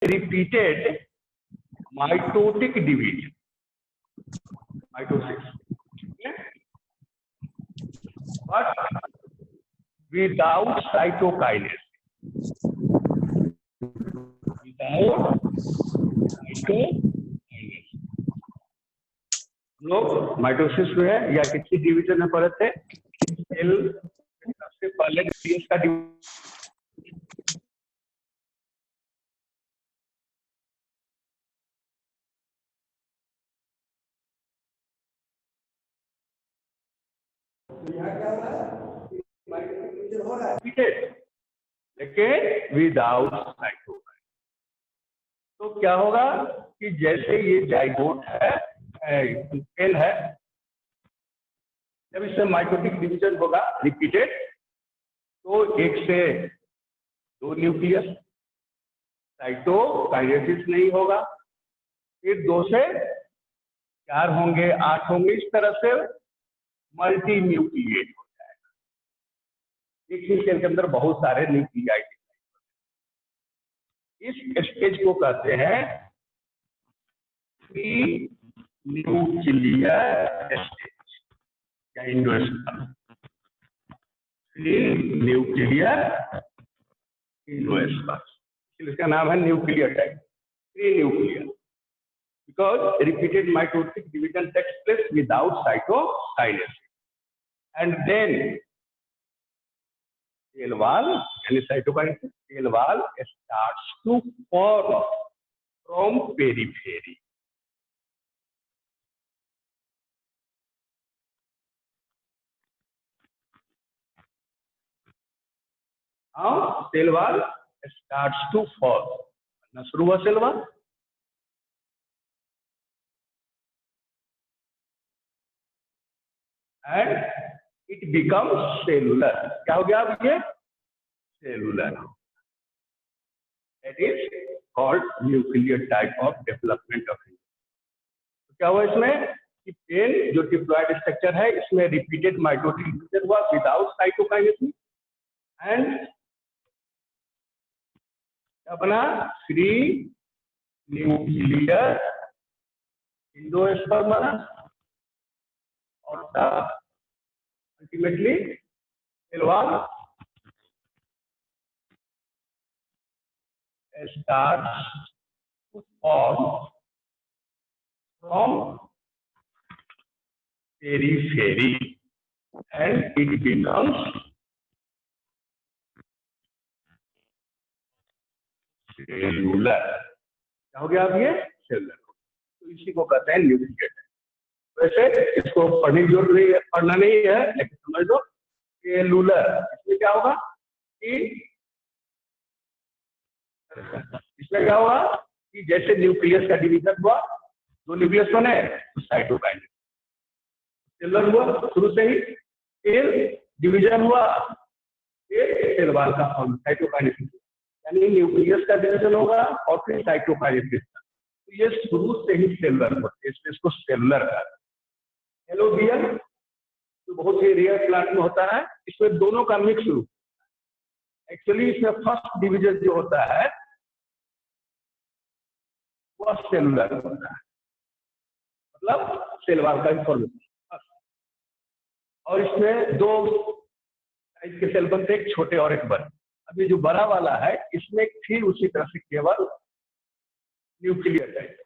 repeated mitotic division, mitosis, okay? But without cytokinase, लोग mitosis में है या किसी डिवीजन में पढ़े थे, सेल सबसे पहले न्यूक्लियस का हो रहा है लेकिन विदाउट साइटोकाइन। तो क्या होगा कि जैसे ये जाइगोट है, सेल है, जब इसमें माइटोटिक डिवीजन होगा रिपीटेड, तो 1 से 2 न्यूक्लियस, साइटोकाइनेसिस नहीं होगा, फिर 2 से 4 होंगे, 8 होंगे, इस तरह से मल्टी न्यूक्लिएट हो जाएगा। एक ही सेल के अंदर बहुत सारे न्यूक्लियाइड, इस स्टेज को कहते हैं प्री न्यूक्लियर स्टेज या इंडोस्पर्म। प्री न्यूक्लियर इंडोस्पर्म, इसका नाम है nuclear type, pre nuclear, because repeated mitotic division takes place without cytokinesis, and then cell wall and cytokinesis, cell wall starts to form from periphery. Now cell wall starts to form. ना शुरू हुआ cell wall, and it becomes cellular. क्या हो गया अब ये? Cellular. That is called nuclear type of development of. तो क्या हुआ इसमें कि पेन जो डिप्लॉयड स्ट्रक्चर है, इसमें रिपीटेड माइटोटिक डिवीजन हुआ विदाउट साइटोकाइनेसिस, एंड अपना फ्री न्यूक्लियर इंडोस्पर्म और ultimately cell wall starts to form from periphery and it becomes cellular. क्या हो गया अब ये? सेलुलर। तो इसी को कहते हैं न्यूक्लियर। वैसे इसको पढ़ने की जरूरत नहीं है, पढ़ना नहीं है, लेकिन समझ लो सेलुलर। इसमें क्या होगा कि इसमें क्या होगा कि जैसे न्यूक्लियस का डिवीजन हुआ, 2 न्यूक्लियस बने तो साइटोकाइनेसिस, सेलुलर हुआ शुरू से ही, फिर डिवीजन हुआ, फिर सेल वॉल का फॉर्म, साइटोकाइनेसिस, यानी न्यूक्लियस का डिवीजन होगा और फिर साइटोकाइनेसिस। तो ये शुरू से ही सेलुलर होता है, इसको सेलुलर कहते हैं। हेलोबियम तो बहुत ही रेयर प्लांट में होता है, इसमें दोनों का मिक्स रूप। एक्चुअली इसमें फर्स्ट डिवीजन जो होता है वह सेलुलर होता है, मतलब सेल वॉल का फॉर्मेशन। और इसमें 2 साइज के सेल बनते हैं, एक छोटे और एक बड़े। अभी जो बड़ा वाला है इसमें फिर उसी तरह से केवल न्यूक्लियर टाइप,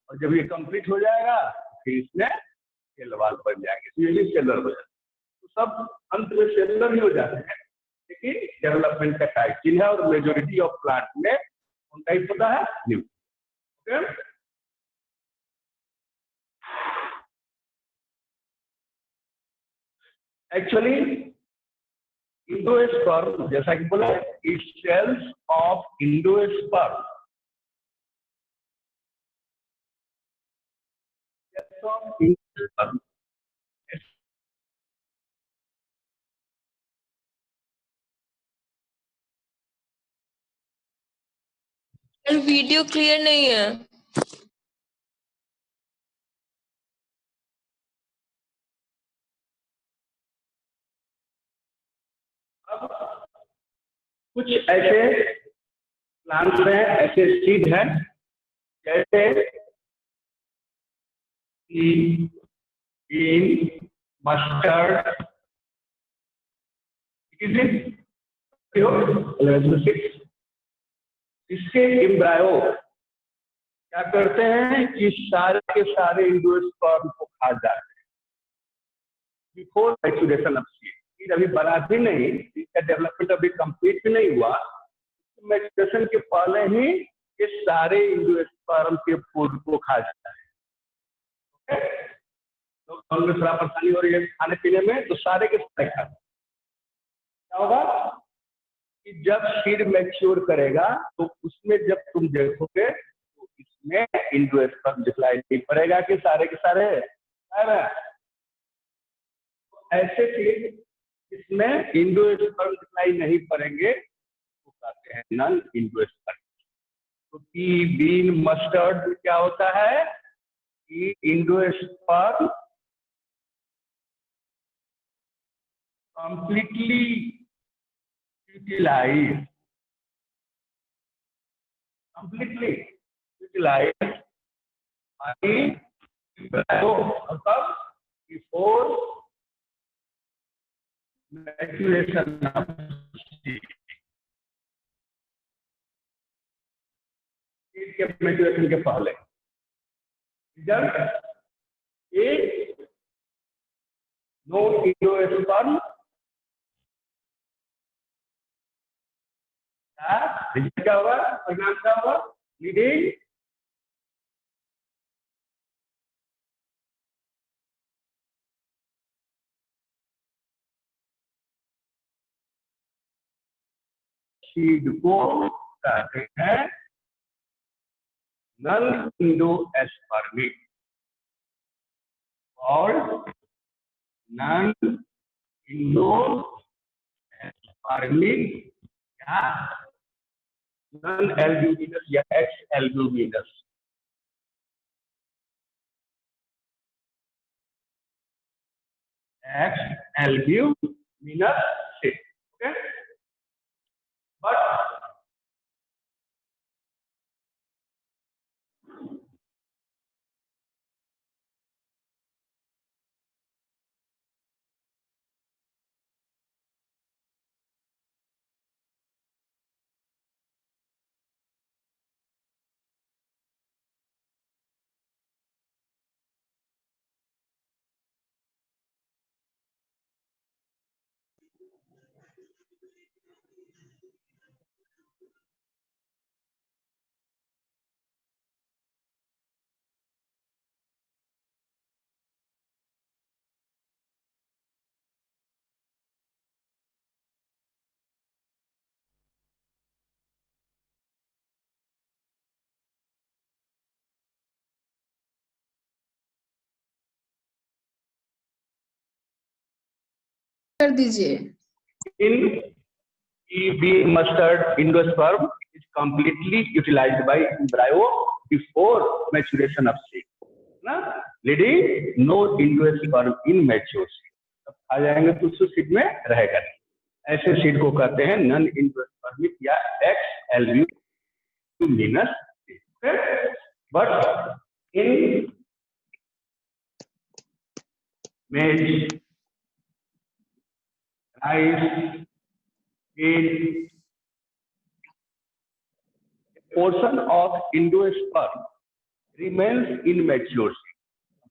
और जब ये कंप्लीट हो जाएगा फिर इसमें सेल वॉल बन जाएंगे, तो ये सेलुलर हो जाएगा। तो सब अंत में सेलुलर ही हो जाते हैं, लेकिन डेवलपमेंट का टाइप चिन्ह है, और मेजोरिटी ऑफ प्लांट में कौन टाइप होता है? न्यूक्लियर। ओके, एक्चुअली इंडोस्पर्म, जैसा कि बोला, it cells of endosperm video clear नहीं है। अब कुछ ऐसे प्लांट्स में ऐसे सीड है जैसे बीन, मस्टर्ड, इसके एम्ब्रायो क्या करते हैं कि सारे के सारे एंडोस्पर्म को खा जाते हैं before maturation of seed. Seed अभी बना भी नहीं, इसका डेवलपमेंट अभी कंप्लीट भी नहीं हुआ, मैच्योरेशन के पहले ही ये सारे एंडोस्पर्म के फूड को खा जाता है। तो में थोड़ा परेशानी हो रही है खाने पीने में, तो सारे के सारे खा, क्या होगा कि जब सीड मैच्योर करेगा तो उसमें जब तुम देखोगे तो इसमें एंडोस्पर्म दिखलाई नहीं पड़ेगा कि सारे के सारे ऐसे सीड इसमें एंडोस्पर्म दिखलाई नहीं पड़ेंगे तो कहते हैं नॉन एंडोस्पर्म। तो पी, बीन, मस्टर्ड क्या होता है कि endosperm completely utilise before maturation of seed के मैच्योरेशन के पहले result a no endosperm, result क्या होगा, परिणाम क्या होगा, लीडिंग सीड को कहते हैं नॉन एंडोस्पर्मिक और नॉन एंडोस्पर्मिक या नॉन एल्ब्यूमिनस या एक्स एल्ब्यूमिनस। एक्स एल्ब्यूमिनस से, ओके, बट कर दीजिए। in bean mustard endosperm is completely utilized by embryo before maturation of seed, ना, leading no endosperm in mature seed। अब आ जाएंगे तो उस सीड में रहेगा नहीं, ऐसे सीड को कहते हैं नॉन एंडोस्पर्मिक या ex albuminous seed. But in maize, rice, portion of endosperm remains in mature seed।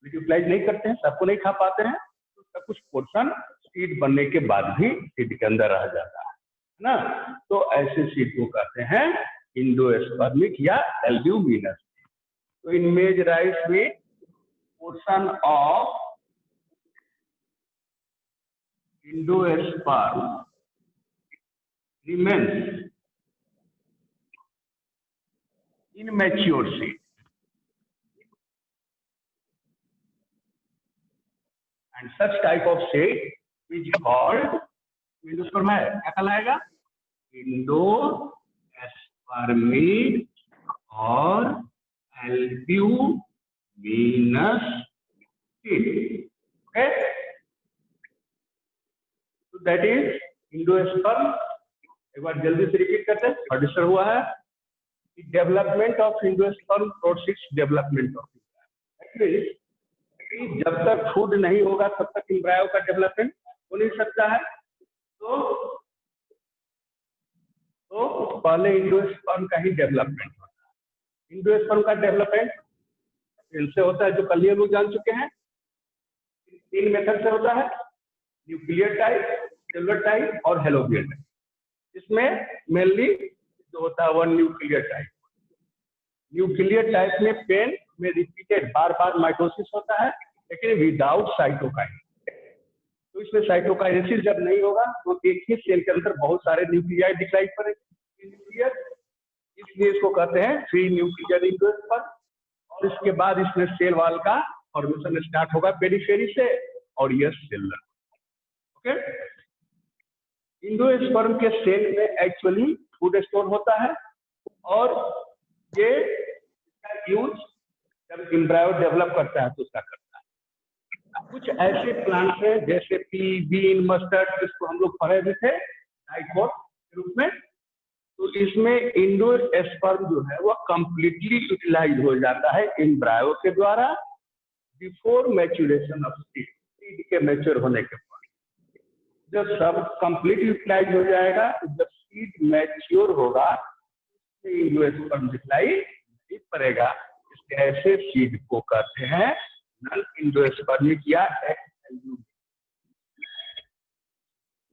Utilize नहीं करते हैं, सबको नहीं खा पाते हैं, तो उसका कुछ पोर्शन सीड बनने के बाद भी सीड के अंदर रह जाता है ना। तो ऐसे सीड को कहते हैं एंडोस्पर्मिक या एल्ब्यूमिनस। तो इन मेज राइस में portion of endosperm remains in mature seed and such type of seed is called endosperm है, क्या कहलाएगा, endospermic और albuminous seed। okay, so that is endosperm। एक बार जल्दी से रिपीट करते हैं, डिस्टर्ब हुआ है। Development of endosperm proceeds development of embryo. कि जब तक फूड नहीं होगा तब तक एम्ब्रायो का डेवलपमेंट हो नहीं सकता है। तो पहले एंडोस्पर्म का ही डेवलपमेंट होता है। एंडोस्पर्म का डेवलपमेंट इनसे होता है, जो कल हम लोग जान चुके हैं। 3 मेथड से होता है, न्यूक्लियर टाइप, सेलुलर टाइप और हेलोबियल टाइप। इसमें मेनली जो होता है वो न्यूक्लियर टाइप। न्यूक्लियर टाइप में पेन में रिपीटेड बार बार माइटोसिस होता है, लेकिन विदाउट साइटोकाइन। तो इसमें साइटोकाइनेसिस जब नहीं होगा तो एक ही सेल के अंदर बहुत सारे न्यूक्लियाई दिखाई पड़ेंगे, इसलिए इसको कहते हैं फ्री न्यूक्लियर एंडोस्पर्म। और इसके बाद इसमें सेल वॉल का फॉर्मेशन स्टार्ट होगा पेरिफेरी से, और यह सेलुलर। ओके, एंडोस्पर्म के सेल में एक्चुअली फूड स्टोर होता है, और ये इसका यूज जब एम्ब्रायो डेवलप करता है तो उसका करता है। कुछ ऐसे प्लांट्स हैं जैसे पी, बीन, मस्टर्ड, जिसको हम लोग पढ़े भी थे डाइकोट के रूप में। तो इसमें एंडोस्पर्म जो है वह कंप्लीटली यूटिलाइज हो जाता है एम्ब्रायो के द्वारा before maturation of seed. Seed के मैच्योर होने के बाद जब सब कंप्लीट यूटिलाइज हो जाएगा, तो जब सीड मैच्योर होगा एंडोस्पर्म दिखलाई नहीं पड़ेगा। इसके ऐसे सीड को कहते हैं नॉन एंडोस्पर्मिक या एक्सएलयू।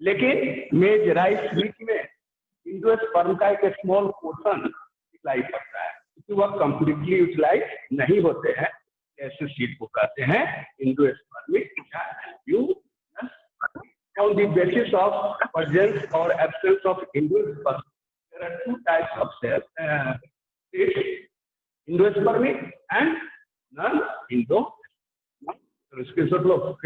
लेकिन मेज, राइस, व्हीट में एंडोस्पर्म का एक स्मॉल पोर्शन दिखलाई पड़ता है, क्योंकि वह कंप्लीटली यूटिलाइज नहीं होते हैं। ऐसे सीड को कहते हैं एंडोस्पर्मिक या एक्सएलयू। On the basis of presence or absence of endosperm, there are 2 types of cells, endospermic and non-endospermic. So इसके सब लोग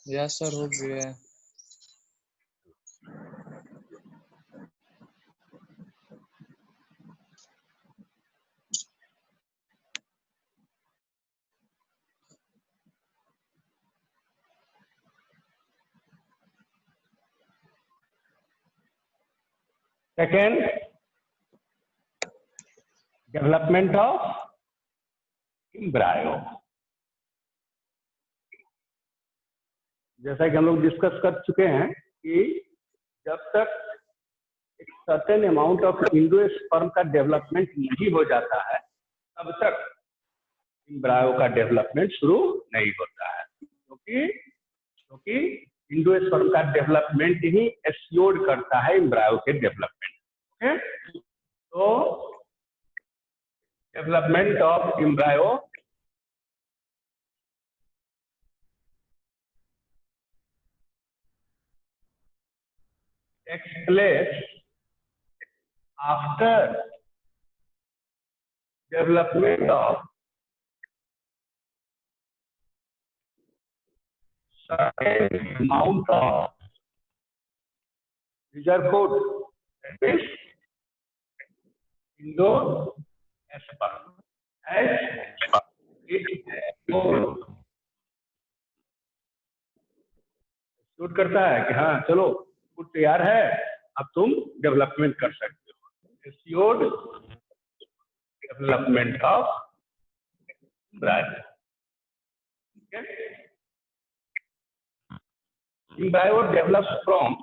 यस सर हो गया। Second, development of embryo. जैसा कि हम लोग डिस्कस कर चुके हैं कि जब तक एक सर्टेन अमाउंट ऑफ एंडोस्पर्म का डेवलपमेंट नहीं हो जाता है, तब तक एम्ब्रायो का डेवलपमेंट शुरू नहीं होता है, क्योंकि एंडोस्पर्म का डेवलपमेंट ही एश्योर्ड करता है एम्ब्रायो के डेवलपमेंट। ओके, तो development of embryo takes place after development of certain amount of reserve food, that is endosperm, as it shoot करता है कि हाँ चलो फूड तैयार है, अब तुम डेवलपमेंट कर सकते हो। Assured development of embryo. Embryo develops from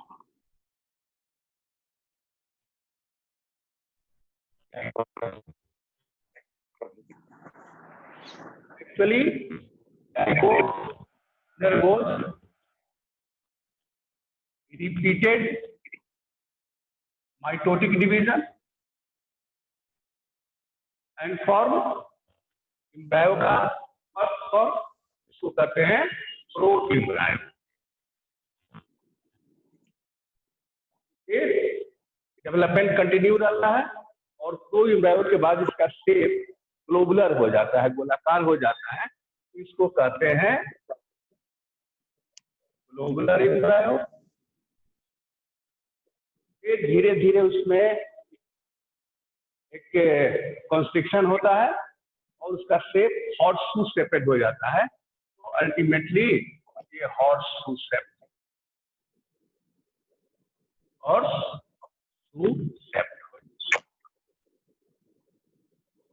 actually undergoes repeated mitotic division and form embryo का फर्स्ट फॉर्म इसको कहते हैं प्रो एम्ब्रायो। डेवलपमेंट कंटिन्यू रहता है और प्रो एम्ब्रायो के बाद इसका शेप ग्लोबुलर हो जाता है, गोलाकार हो जाता है, इसको कहते हैं ग्लोबुलर एम्ब्रायो। धीरे धीरे उसमें एक कॉन्स्ट्रिक्शन होता है और उसका शेप हॉर्सशू शेपेड हो जाता है। तो अल्टीमेटली ये हॉर्सशू शेप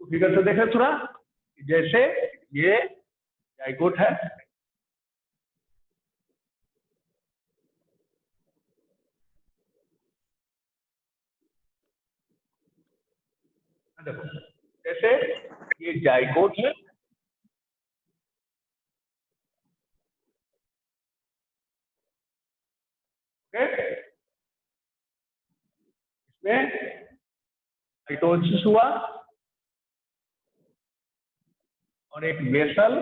फिगर से देखें थोड़ा, जैसे ये जाइगोट है, देखो जैसे ये जाइगोट है, इसमें माइटोसिस हुआ और एक बेसल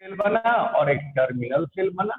सेल बना और एक टर्मिनल सेल बना।